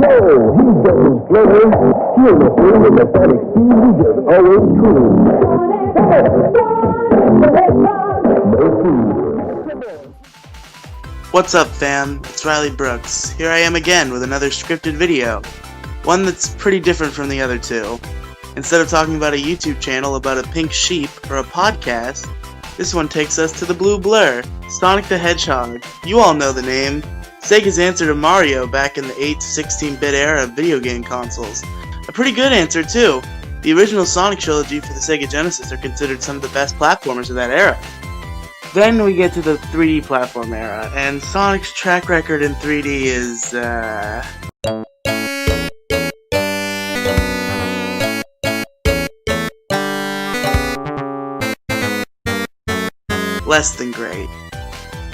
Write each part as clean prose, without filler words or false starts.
Yo, he's got his flavor. He'll look with the Sonic speed he just always cruised. What's up, fam? It's Riley Brooks. Here I am again with another scripted video. One that's pretty different from the other two. Instead of talking about a YouTube channel about a pink sheep or a podcast, this one takes us to the blue blur, Sonic the Hedgehog. You all know the name. Sega's answer to Mario back in the 8 to 16-bit era of video game consoles. A pretty good answer, too. The original Sonic trilogy for the Sega Genesis are considered some of the best platformers of that era. Then we get to the 3D platform era, and Sonic's track record in 3D is, less than great.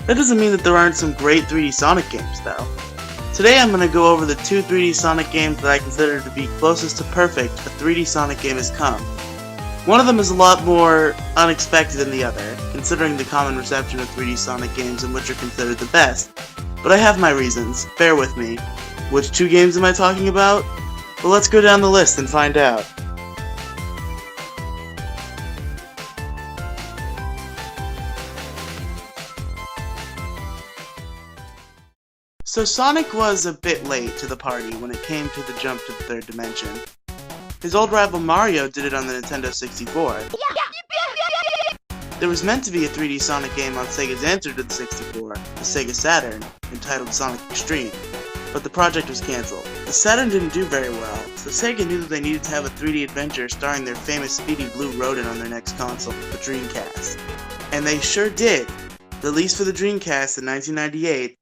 That doesn't mean that there aren't some great 3D Sonic games, though. Today I'm going to go over the two 3D Sonic games that I consider to be closest to perfect a 3D Sonic game has come. One of them is a lot more unexpected than the other, considering the common reception of 3D Sonic games and which are considered the best. But I have my reasons, bear with me. Which two games am I talking about? Well, let's go down the list and find out. So Sonic was a bit late to the party when it came to the jump to the third dimension. His old rival Mario did it on the Nintendo 64. There was meant to be a 3D Sonic game on Sega's answer to the 64, the Sega Saturn, entitled Sonic Extreme, but the project was cancelled. The Saturn didn't do very well, so Sega knew that they needed to have a 3D adventure starring their famous speedy blue rodent on their next console, the Dreamcast. And they sure did! Released for the Dreamcast in 1998,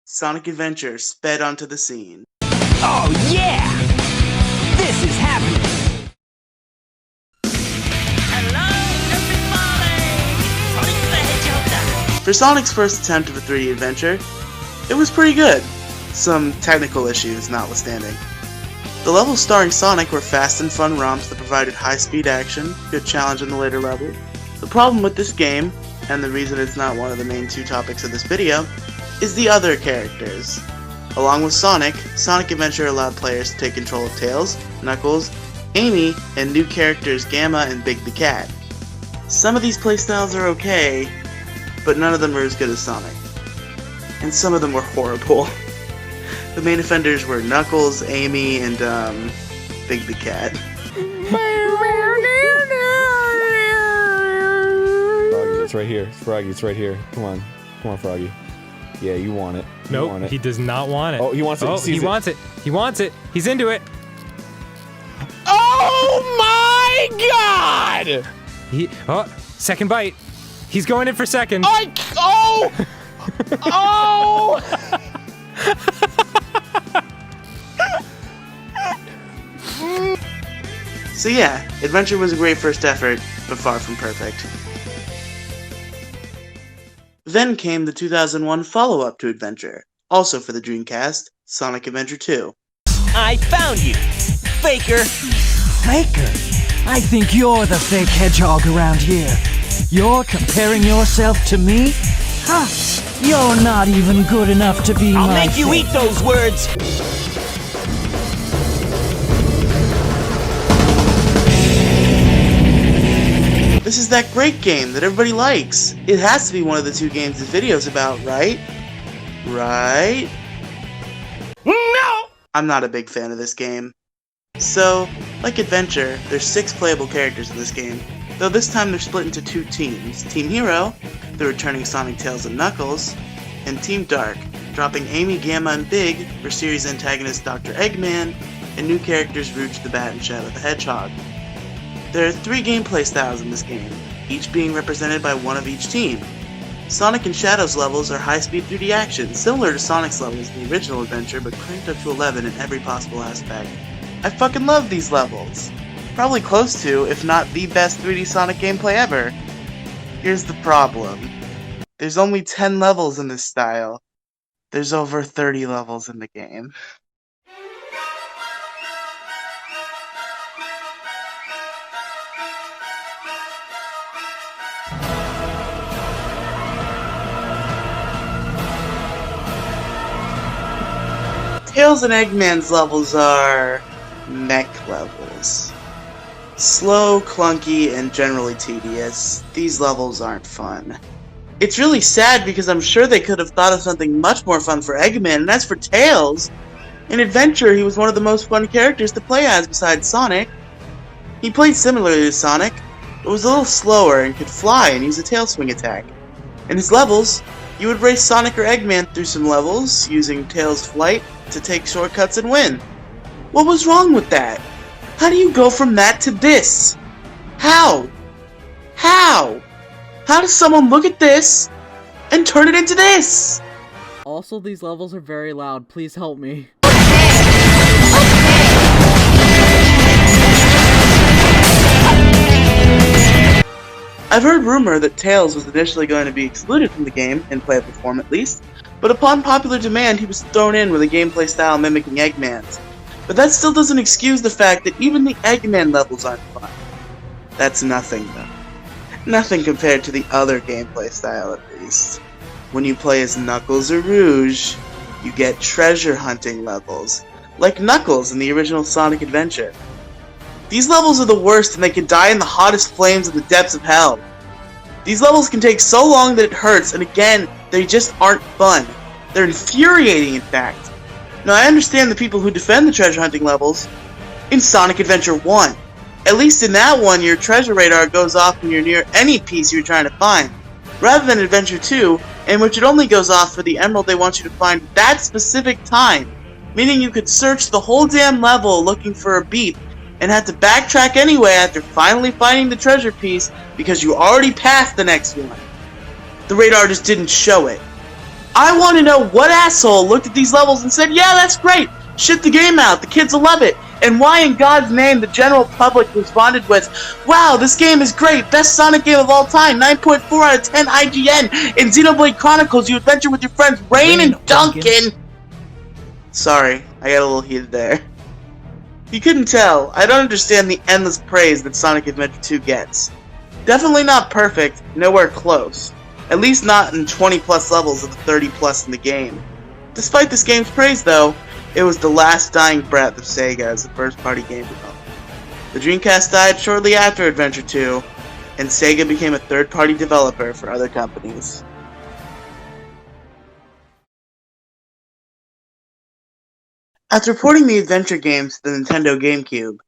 Sonic Adventure sped onto the scene. Oh yeah! This is happening! Hello, everybody! Sonic the Hedgehog! For Sonic's first attempt of a 3D adventure, it was pretty good, some technical issues notwithstanding. The levels starring Sonic were fast and fun romps that provided high-speed action, good challenge in the later levels. The problem with this game, and the reason it's not one of the main two topics of this video, is the other characters. Along with Sonic, Sonic Adventure allowed players to take control of Tails, Knuckles, Amy, and new characters Gamma and Big the Cat. Some of these playstyles are okay, but none of them are as good as Sonic. And some of them were horrible. The main offenders were Knuckles, Amy, and, Big the Cat. Froggy, it's right here. Froggy, it's right here. Come on. Come on, Froggy. Yeah, you want it. Nope, he does not want it. Oh, he wants it. Oh, he wants it. He wants it. He's into it. Oh my God! Second bite. He's going in for second. Oh! So yeah, Adventure was a great first effort, but far from perfect. Then came the 2001 follow-up to Adventure, also for the Dreamcast, Sonic Adventure 2. I found you, Faker! Faker? I think you're the fake hedgehog around here. You're comparing yourself to me? Huh? You're not even good enough to be I'll my make you fake. eat those words! This is that great game that everybody likes. It has to be one of the two games this video's about, right? Right? No! I'm not a big fan of this game. So, like Adventure, there's 6 playable characters in this game, though this time they're split into 2 teams. Team Hero, the returning Sonic, Tails, and Knuckles, and Team Dark, dropping Amy, Gamma, and Big for series antagonist Dr. Eggman, and new characters Rouge the Bat and Shadow the Hedgehog. There are 3 gameplay styles in this game, each being represented by one of each team. Sonic and Shadow's levels are high-speed 3D action, similar to Sonic's levels in the original Adventure, but cranked up to 11 in every possible aspect. I fucking love these levels! Probably close to, if not the best 3D Sonic gameplay ever. Here's the problem. There's only 10 levels in this style. There's over 30 levels in the game. Tails and Eggman's levels are mech levels. Slow, clunky, and generally tedious. These levels aren't fun. It's really sad because I'm sure they could have thought of something much more fun for Eggman, and as for Tails, in Adventure he was one of the most fun characters to play as besides Sonic. He played similarly to Sonic, but was a little slower and could fly and use a tail swing attack. In his levels, you would race Sonic or Eggman through some levels, using Tails' flight to take shortcuts and win. What was wrong with that? How do you go from that to this? How? How? How does someone look at this and turn it into this? Also, these levels are very loud. Please help me. I've heard rumor that Tails was initially going to be excluded from the game, in playable form at least, but upon popular demand he was thrown in with a gameplay style mimicking Eggman's. But that still doesn't excuse the fact that even the Eggman levels aren't fun. That's nothing though. Nothing compared to the other gameplay style at least. When you play as Knuckles or Rouge, you get treasure hunting levels, like Knuckles in the original Sonic Adventure. These levels are the worst and they can die in the hottest flames of the depths of hell. These levels can take so long that it hurts, and again, they just aren't fun. They're infuriating, in fact. Now, I understand the people who defend the treasure hunting levels in Sonic Adventure 1. At least in that one, your treasure radar goes off when you're near any piece you're trying to find, rather than Adventure 2, in which it only goes off for the emerald they want you to find at that specific time, meaning you could search the whole damn level looking for a beep, and have to backtrack anyway after finally finding the treasure piece because you already passed the next one. The radar just didn't show it. I want to know what asshole looked at these levels and said, yeah, that's great, ship the game out, the kids will love it, and why in God's name the general public responded with, wow, this game is great, best Sonic game of all time, 9.4 out of 10 IGN, in Xenoblade Chronicles you adventure with your friends Rain and Duncan. Sorry, I got a little heated there. You couldn't tell, I don't understand the endless praise that Sonic Adventure 2 gets. Definitely not perfect, nowhere close. At least not in 20 plus levels of the 30 plus in the game. Despite this game's praise though, it was the last dying breath of Sega as a first party game developer. The Dreamcast died shortly after Adventure 2, and Sega became a third party developer for other companies. After porting the adventure games to the Nintendo GameCube,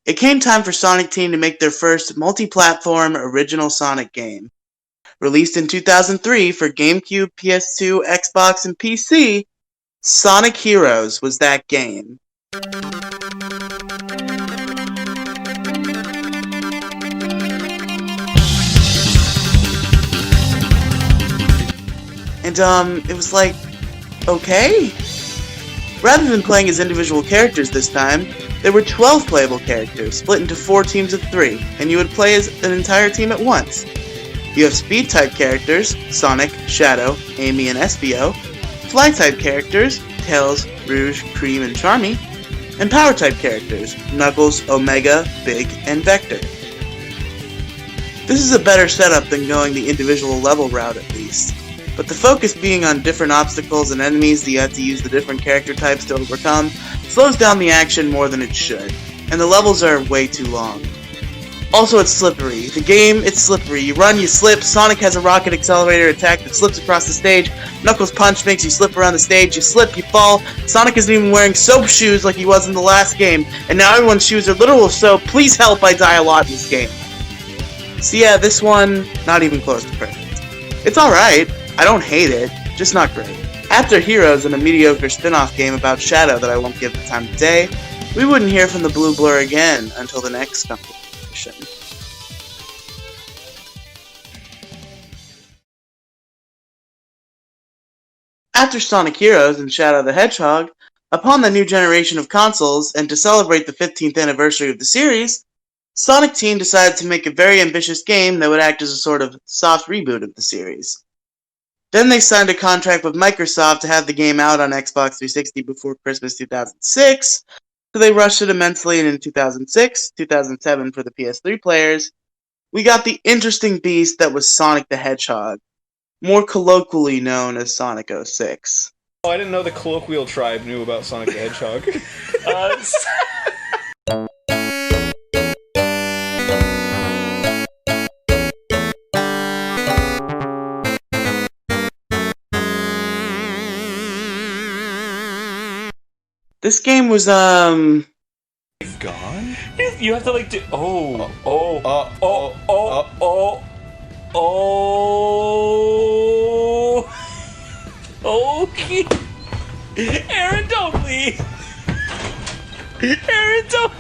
it came time for Sonic Team to make their first multi-platform original Sonic game. Released in 2003 for GameCube, PS2, Xbox, and PC, Sonic Heroes was that game. And it was like, okay? Rather than playing as individual characters this time, there were 12 playable characters, split into 4 teams of 3, and you would play as an entire team at once. You have speed-type characters, Sonic, Shadow, Amy, and Espio, fly-type characters, Tails, Rouge, Cream, and Charmy, and power-type characters, Knuckles, Omega, Big, and Vector. This is a better setup than going the individual level route at least, but the focus being on different obstacles and enemies that you have to use the different character types to overcome slows down the action more than it should, and the levels are way too long. Also, it's slippery. The game, it's slippery. You run, you slip, Sonic has a rocket accelerator attack that slips across the stage, Knuckles' punch makes you slip around the stage, you slip, you fall, Sonic isn't even wearing soap shoes like he was in the last game, and now everyone's shoes are literal soap. Please help, I die a lot in this game. So yeah, this one, not even close to perfect. It's alright. I don't hate it, just not great. After Heroes and a mediocre spin-off game about Shadow that I won't give the time of day, we wouldn't hear from the Blue Blur again until the next competition. After Sonic Heroes and Shadow the Hedgehog, upon the new generation of consoles, and to celebrate the 15th anniversary of the series, Sonic Team decided to make a very ambitious game that would act as a sort of soft reboot of the series. Then they signed a contract with Microsoft to have the game out on Xbox 360 before Christmas 2006, so they rushed it immensely, and in 2006, 2007 for the PS3 players, we got the interesting beast that was Sonic the Hedgehog, more colloquially known as Sonic 06. Oh, I didn't know the colloquial tribe knew about Sonic the Hedgehog. This game was, Gone? You have to like do. Oh. Okay. Aaron, don't leave. Aaron, don't.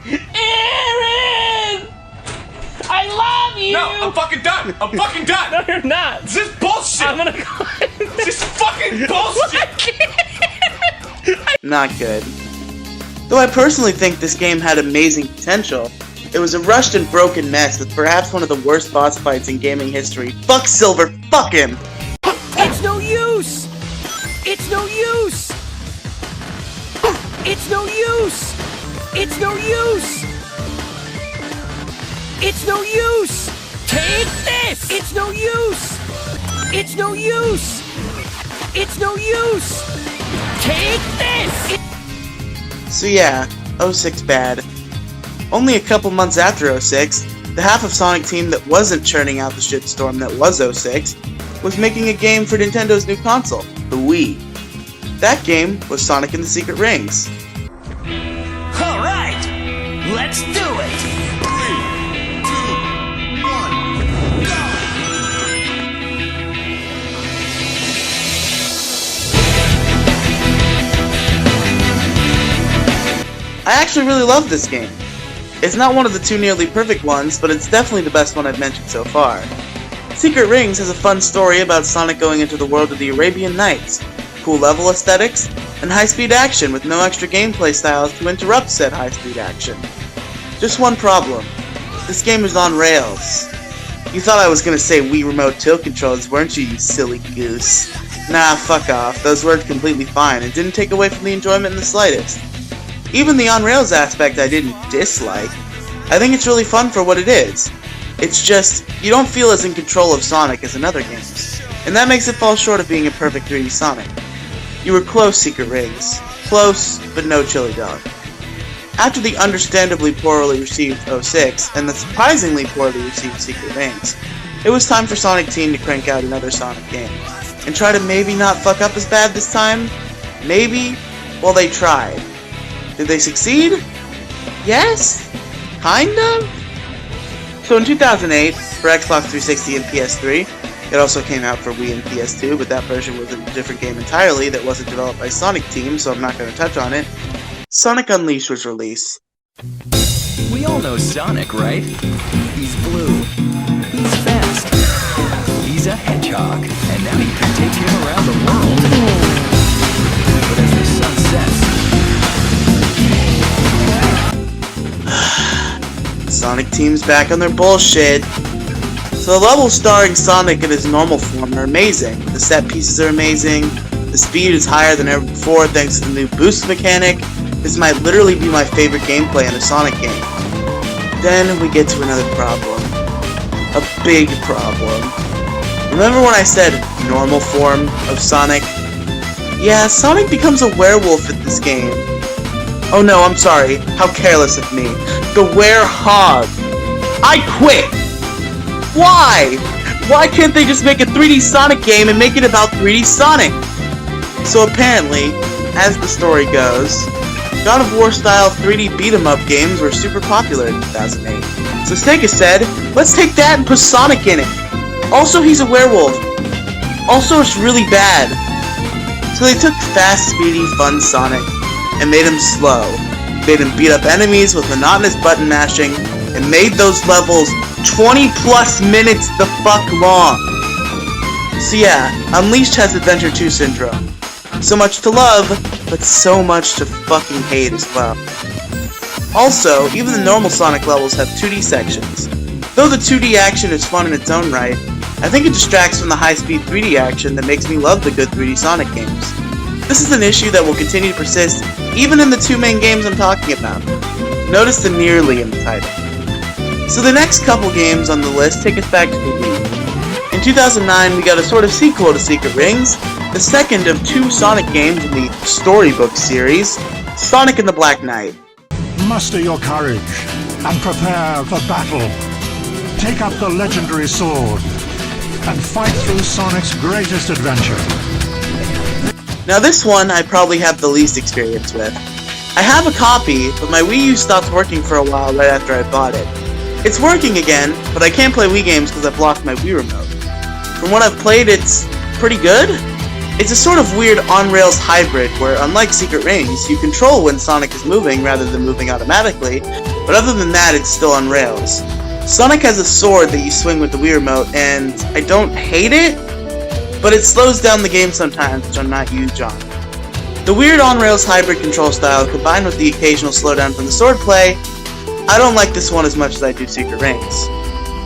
Aaron! I love you! No, I'm fucking done! I'm fucking done! No, you're not. This is bullshit! I'm gonna go. This is fucking bullshit! not good. Though I personally think this game had amazing potential, it was a rushed and broken mess with perhaps one of the worst boss fights in gaming history. Fuck Silver, fuck him! It's no use! It's no use! It's no use! It's no use! It's no use! Take this! It's no use! It's no use! It's no use! Take this! So yeah, 06 bad. Only a couple months after 06, the half of Sonic Team that wasn't churning out the shitstorm that was 06 was making a game for Nintendo's new console, the Wii. That game was Sonic and the Secret Rings. Alright! Let's do it! 3, 2, 1, go! I actually really love this game. It's not one of the two nearly perfect ones, but it's definitely the best one I've mentioned so far. Secret Rings has a fun story about Sonic going into the world of the Arabian Nights, cool level aesthetics, and high-speed action with no extra gameplay styles to interrupt said high-speed action. Just one problem. This game is on rails. You thought I was gonna say Wii Remote tilt controls, weren't you, you silly goose? Nah, fuck off. Those worked completely fine and didn't take away from the enjoyment in the slightest. Even the on-rails aspect I didn't dislike. I think it's really fun for what it is. It's just, you don't feel as in control of Sonic as in other games, and that makes it fall short of being a perfect 3D Sonic. You were close, Secret Rings. Close, but no chili dog. After the understandably poorly received 06, and the surprisingly poorly received Secret Rings, it was time for Sonic Team to crank out another Sonic game, and try to maybe not fuck up as bad this time? Maybe? Well, they tried. Did they succeed? Yes? Kind of? So in 2008, for Xbox 360 and PS3, it also came out for Wii and PS2, but that version was a different game entirely that wasn't developed by Sonic Team, so I'm not going to touch on it. Sonic Unleashed was released. We all know Sonic, right? He's blue. He's fast. He's a hedgehog, and now you can take him around the world. But as the sun sets, Sonic Team's back on their bullshit. So the levels starring Sonic in his normal form are amazing. The set pieces are amazing. The speed is higher than ever before thanks to the new boost mechanic. This might literally be my favorite gameplay in a Sonic game. Then we get to another problem. A big problem. Remember when I said normal form of Sonic? Yeah, Sonic becomes a werewolf in this game. Oh no, I'm sorry. How careless of me. The Werehog. I quit! Why? Why can't they just make a 3D Sonic game and make it about 3D Sonic? So apparently, as the story goes, God of War style 3D beat-em-up games were super popular in 2008. So Sega said, let's take that and put Sonic in it. Also, he's a werewolf. Also, it's really bad. So they took fast, speedy, fun Sonic and made him slow, made him beat up enemies with monotonous button mashing, and made those levels 20 plus minutes the fuck long. So yeah, Unleashed has Adventure 2 syndrome. So much to love, but so much to fucking hate as well. Also, even the normal Sonic levels have 2D sections. Though the 2D action is fun in its own right, I think it distracts from the high-speed 3D action that makes me love the good 3D Sonic games. This is an issue that will continue to persist even in the two main games I'm talking about. Notice the nearly in the title. So the next couple games on the list take us back to the Wii. In 2009, we got a sort of sequel to Secret Rings the second of 2 Sonic games in the Storybook series, Sonic and the Black Knight. Muster your courage and prepare for battle. Take up the legendary sword and fight through Sonic's greatest adventure. Now this one I probably have the least experience with. I have a copy, but my Wii U stopped working for a while right after I bought it. It's working again, but I can't play Wii games because I've lost my Wii remote. From what I've played, it's pretty good. It's a sort of weird on-rails hybrid where, unlike Secret Rings, you control when Sonic is moving rather than moving automatically, but other than that, it's still on rails. Sonic has a sword that you swing with the Wii remote, and I don't hate it, but it slows down the game sometimes, which I'm not huge on. The weird on-rails hybrid control style, combined with the occasional slowdown from the swordplay, I don't like this one as much as I do Secret Rings.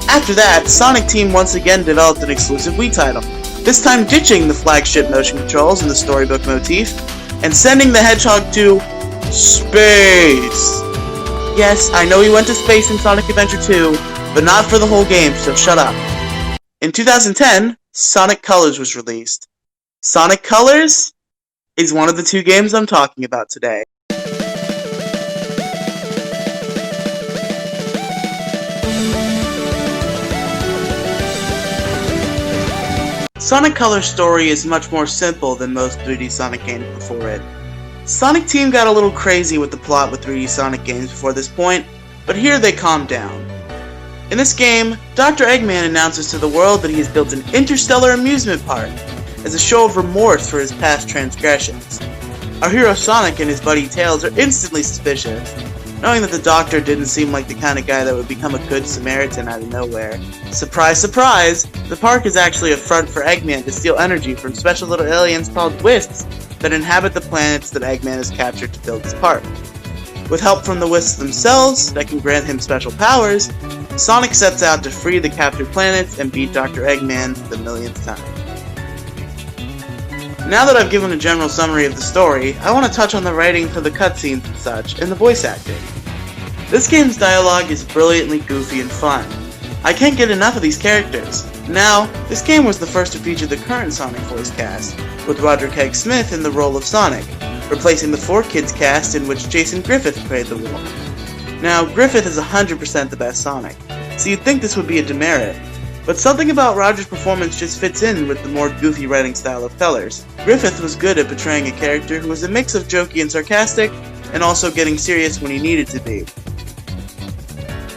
After that, Sonic Team once again developed an exclusive Wii title, this time ditching the flagship motion controls and the storybook motif, and sending the Hedgehog to space! Yes, I know he went to space in Sonic Adventure 2, but not for the whole game, so shut up. In 2010, Sonic Colors was released. Sonic Colors is one of the 2 games I'm talking about today. Sonic Colors' story is much more simple than most 3D Sonic games before it. Sonic Team got a little crazy with the plot with 3D Sonic games before this point, but here they calmed down. In this game, Dr. Eggman announces to the world that he has built an interstellar amusement park as a show of remorse for his past transgressions. Our hero Sonic and his buddy Tails are instantly suspicious, knowing that the Doctor didn't seem like the kind of guy that would become a good Samaritan out of nowhere. Surprise, surprise! The park is actually a front for Eggman to steal energy from special little aliens called Wisps that inhabit the planets that Eggman has captured to build his park. With help from the Wisps themselves, that can grant him special powers, Sonic sets out to free the captured planets and beat Dr. Eggman for the millionth time. Now that I've given a general summary of the story, I want to touch on the writing for the cutscenes and such, and the voice acting. This game's dialogue is brilliantly goofy and fun. I can't get enough of these characters. Now, this game was the first to feature the current Sonic voice cast, with Roger Craig Smith in the role of Sonic, replacing the 4Kids cast in which Jason Griffith played the role. Now, Griffith is 100% the best Sonic, so you'd think this would be a demerit, but something about Roger's performance just fits in with the more goofy writing style of Colors. Griffith was good at portraying a character who was a mix of jokey and sarcastic, and also getting serious when he needed to be.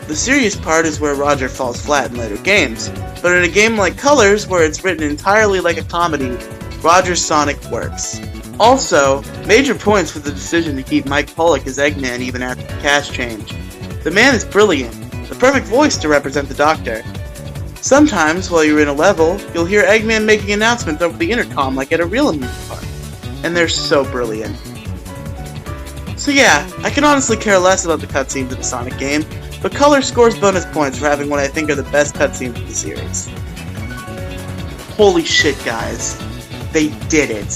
The serious part is where Roger falls flat in later games, but in a game like Colors, where it's written entirely like a comedy, Roger's Sonic works. Also, major points for the decision to keep Mike Pollock as Eggman even after the cast change. The man is brilliant, the perfect voice to represent the Doctor. Sometimes, while you're in a level, you'll hear Eggman making announcements over the intercom like at a real amusement park, and they're so brilliant. So yeah, I can honestly care less about the cutscenes of the Sonic game, but Colors scores bonus points for having what I think are the best cutscenes of the series. Holy shit, guys. They did it.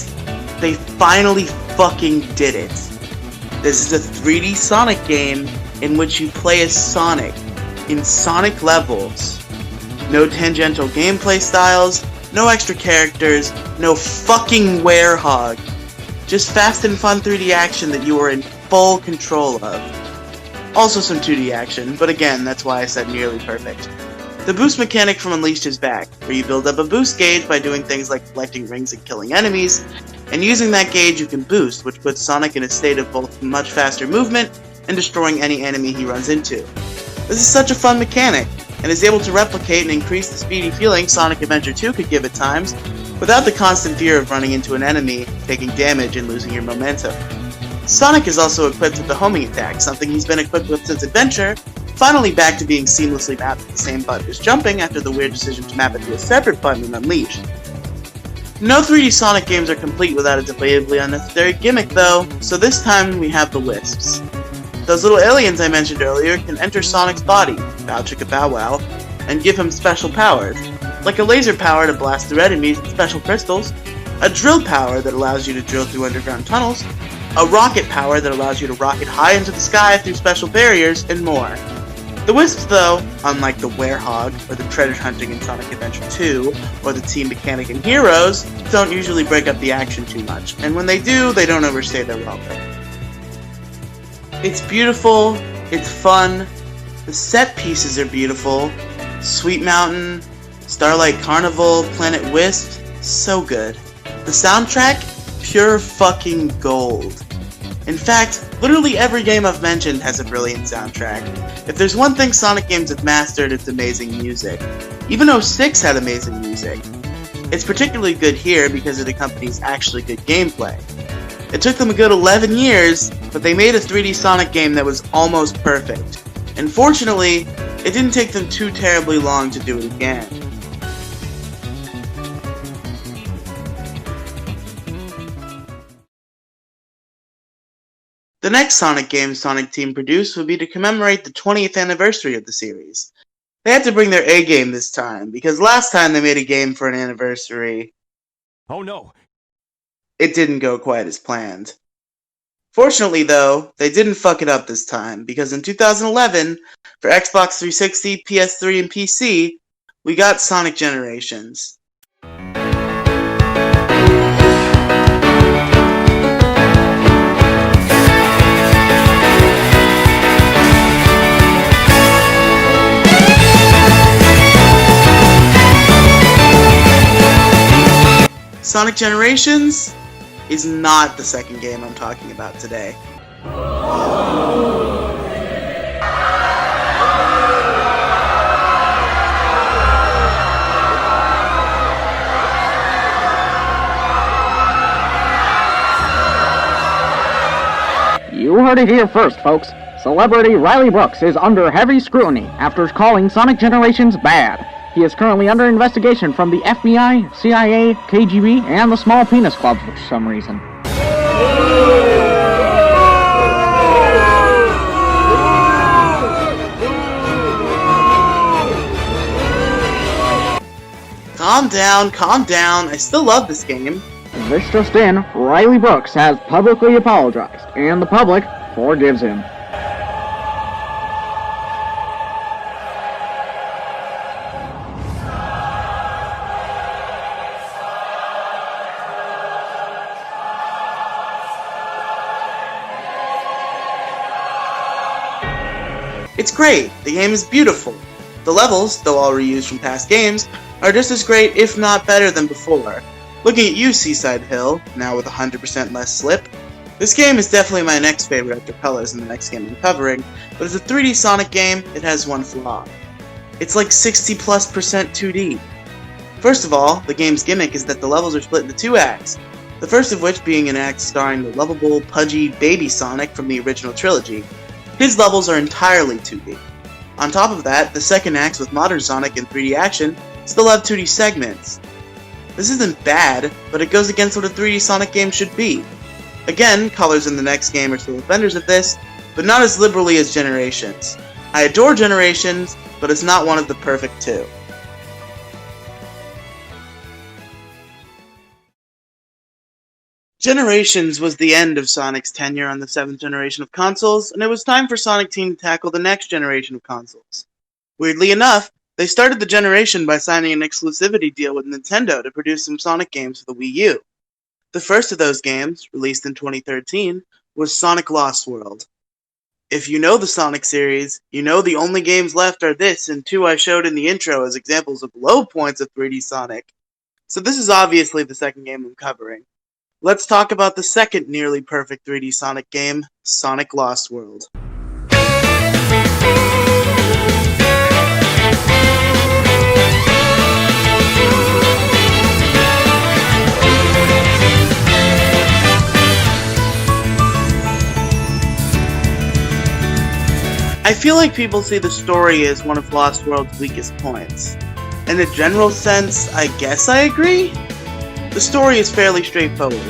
They finally fucking did it. This is a 3D Sonic game in which you play as Sonic, in Sonic levels. No tangential gameplay styles, no extra characters, no fucking werehog. Just fast and fun 3D action that you are in full control of. Also some 2D action, but again, that's why I said nearly perfect. The boost mechanic from Unleashed is back, where you build up a boost gauge by doing things like collecting rings and killing enemies, and using that gauge you can boost, which puts Sonic in a state of both much faster movement and destroying any enemy he runs into. This is such a fun mechanic, and is able to replicate and increase the speedy feeling Sonic Adventure 2 could give at times, without the constant fear of running into an enemy, taking damage, and losing your momentum. Sonic is also equipped with the homing attack, something he's been equipped with since Adventure, finally back to being seamlessly mapped to the same button as jumping after the weird decision to map it to a separate button in Unleashed. No 3D Sonic games are complete without a debatably unnecessary gimmick though, so this time we have the Wisps. Those little aliens I mentioned earlier can enter Sonic's body, bow chicka bow wow, and give him special powers, like a laser power to blast through enemies with special crystals, a drill power that allows you to drill through underground tunnels, a rocket power that allows you to rocket high into the sky through special barriers, and more. The Wisps, though, unlike the Werehog, or the treasure hunting in Sonic Adventure 2, or the Team Mechanic in Heroes, don't usually break up the action too much, and when they do, they don't overstay their welcome. It's beautiful, it's fun, the set pieces are beautiful, Sweet Mountain, Starlight Carnival, Planet Wisp, so good. The soundtrack, pure fucking gold. In fact, literally every game I've mentioned has a brilliant soundtrack. If there's one thing Sonic games have mastered, it's amazing music. Even 06 had amazing music. It's particularly good here because it accompanies actually good gameplay. It took them a good 11 years, but they made a 3D Sonic game that was almost perfect. And fortunately, it didn't take them too terribly long to do it again. The next Sonic game Sonic Team produced would be to commemorate the 20th anniversary of the series. They had to bring their A game this time, because last time they made a game for an anniversary, Oh no. it didn't go quite as planned. Fortunately, though, they didn't fuck it up this time, because in 2011, for Xbox 360, PS3, and PC, we got Sonic Generations. Sonic Generations is not the second game I'm talking about today. You heard it here first, folks. Celebrity Riely Brooks is under heavy scrutiny after calling Sonic Generations bad. He is currently under investigation from the FBI, CIA, KGB, and the Small Penis Club for some reason. Calm down, I still love this game. This just in, Riely Brooks has publicly apologized, and the public forgives him. It's great, the game is beautiful. The levels, though all reused from past games, are just as great, if not better than before. Looking at you, Seaside Hill, now with 100% less slip, this game is definitely my next favorite after Colors in the next game I'm covering, but as a 3D Sonic game, it has one flaw. It's like 60+% 2D. First of all, the game's gimmick is that the levels are split into two acts, the first of which being an act starring the lovable, pudgy baby Sonic from the original trilogy. His levels are entirely 2D. On top of that, the second acts with modern Sonic and 3D action still have 2D segments. This isn't bad, but it goes against what a 3D Sonic game should be. Again, Colors in the next game are still offenders of this, but not as liberally as Generations. I adore Generations, but it's not one of the perfect two. Generations was the end of Sonic's tenure on the 7th generation of consoles, and it was time for Sonic Team to tackle the next generation of consoles. Weirdly enough, they started the generation by signing an exclusivity deal with Nintendo to produce some Sonic games for the Wii U. The first of those games, released in 2013, was Sonic Lost World. If you know the Sonic series, you know the only games left are this and two I showed in the intro as examples of low points of 3D Sonic. So this is obviously the second game I'm covering. Let's talk about the second nearly perfect 3D Sonic game, Sonic Lost World. I feel like people see the story as one of Lost World's weakest points. In a general sense, I guess I agree. The story is fairly straightforward.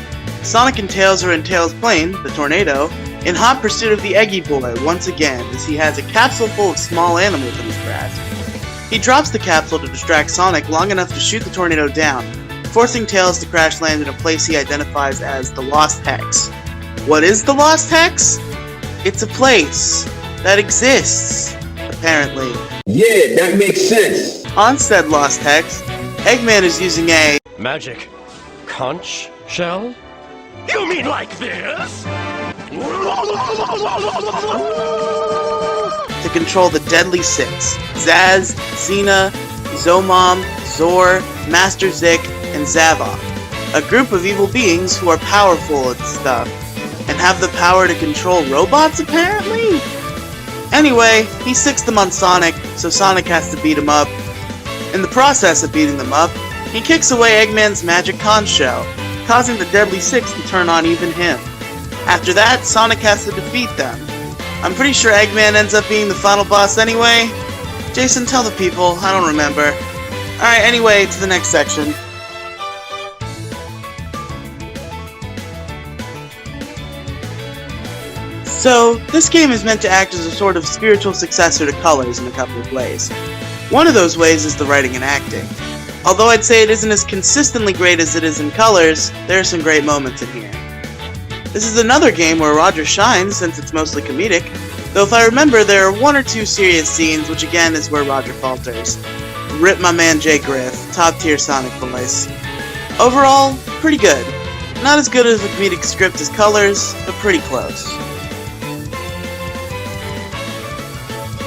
Sonic and Tails are in Tails' plane, the Tornado, in hot pursuit of the Eggy Boy once again as he has a capsule full of small animals in his grasp. He drops the capsule to distract Sonic long enough to shoot the Tornado down, forcing Tails to crash land in a place he identifies as the Lost Hex. What is the Lost Hex? It's a place that exists. A apparently. Yeah, that makes sense. On said lost text, Eggman is using a Magic conch shell? You mean like this? to control the Deadly Six: Zaz, Xena, Zomom, Zor, Master Zik, and Zavok. A group of evil beings who are powerful and stuff, and have the power to control robots, apparently? Anyway, he sicks them on Sonic, so Sonic has to beat him up. In the process of beating them up, he kicks away Eggman's magic conch shell, causing the Deadly Six to turn on even him. After that, Sonic has to defeat them. I'm pretty sure Eggman ends up being the final boss anyway. Jason, tell the people, I don't remember. Alright, anyway, to the next section. So, this game is meant to act as a sort of spiritual successor to Colors in a couple of ways. One of those ways is the writing and acting. Although I'd say it isn't as consistently great as it is in Colors, there are some great moments in here. This is another game where Roger shines since it's mostly comedic, though if I remember there are one or two serious scenes, which again is where Roger falters. Rip my man Jay Griff, top tier Sonic voice. Overall, pretty good. Not as good as a comedic script as Colors, but pretty close.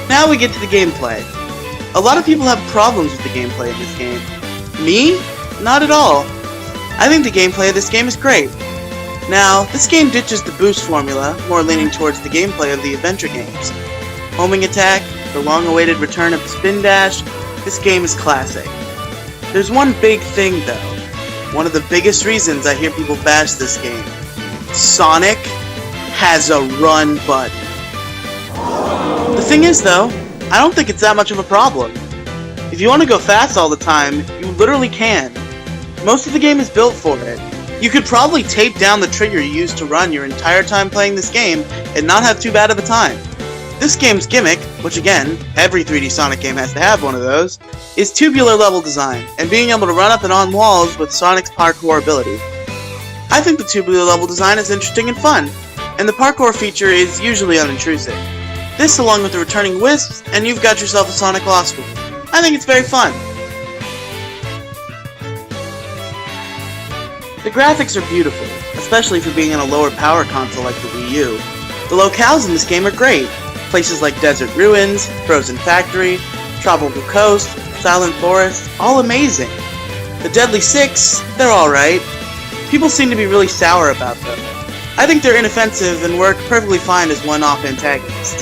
Now we get to the gameplay. A lot of people have problems with the gameplay in this game. Me? Not at all. I think the gameplay of this game is great. Now, this game ditches the boost formula, more leaning towards the gameplay of the adventure games. Homing attack, the long-awaited return of the spin dash, this game is classic. There's one big thing though. One of the biggest reasons I hear people bash this game. Sonic has a run button. The thing is though, I don't think it's that much of a problem. If you want to go fast all the time, you literally can. Most of the game is built for it. You could probably tape down the trigger you used to run your entire time playing this game and not have too bad of a time. This game's gimmick, which again, every 3D Sonic game has to have one of those, is tubular level design and being able to run up and on walls with Sonic's parkour ability. I think the tubular level design is interesting and fun, and the parkour feature is usually unintrusive. This along with the returning wisps, and you've got yourself a Sonic Lost World. I think it's very fun. The graphics are beautiful, especially for being on a lower power console like the Wii U. The locales in this game are great. Places like Desert Ruins, Frozen Factory, Tropical Coast, Silent Forest, all amazing. The Deadly Six, they're alright. People seem to be really sour about them. I think they're inoffensive and work perfectly fine as one-off antagonists.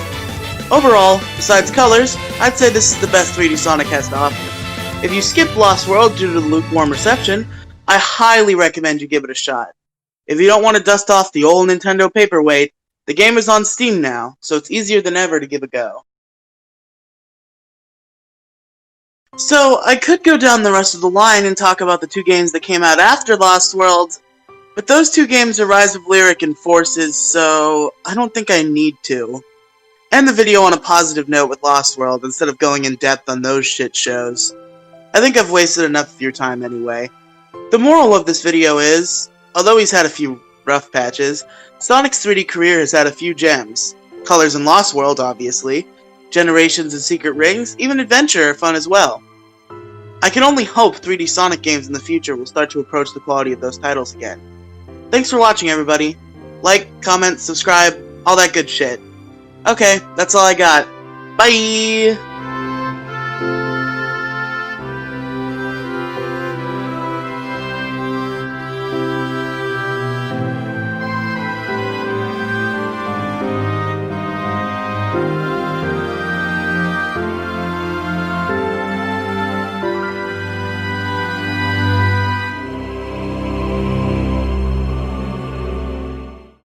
Overall, besides Colors, I'd say this is the best 3D Sonic has to offer. If you skip Lost World due to the lukewarm reception, I highly recommend you give it a shot. If you don't want to dust off the old Nintendo paperweight, the game is on Steam now, so it's easier than ever to give a go. So, I could go down the rest of the line and talk about the two games that came out after Lost World, but those two games are Rise of Lyric and Forces, so I don't think I need to. End the video on a positive note with Lost World instead of going in depth on those shit shows. I think I've wasted enough of your time anyway. The moral of this video is, although he's had a few rough patches, Sonic's 3D career has had a few gems. Colors and Lost World, obviously. Generations and Secret Rings, even Adventure are fun as well. I can only hope 3D Sonic games in the future will start to approach the quality of those titles again. Thanks for watching, everybody. Like, comment, subscribe, all that good shit. Okay, that's all I got. Bye!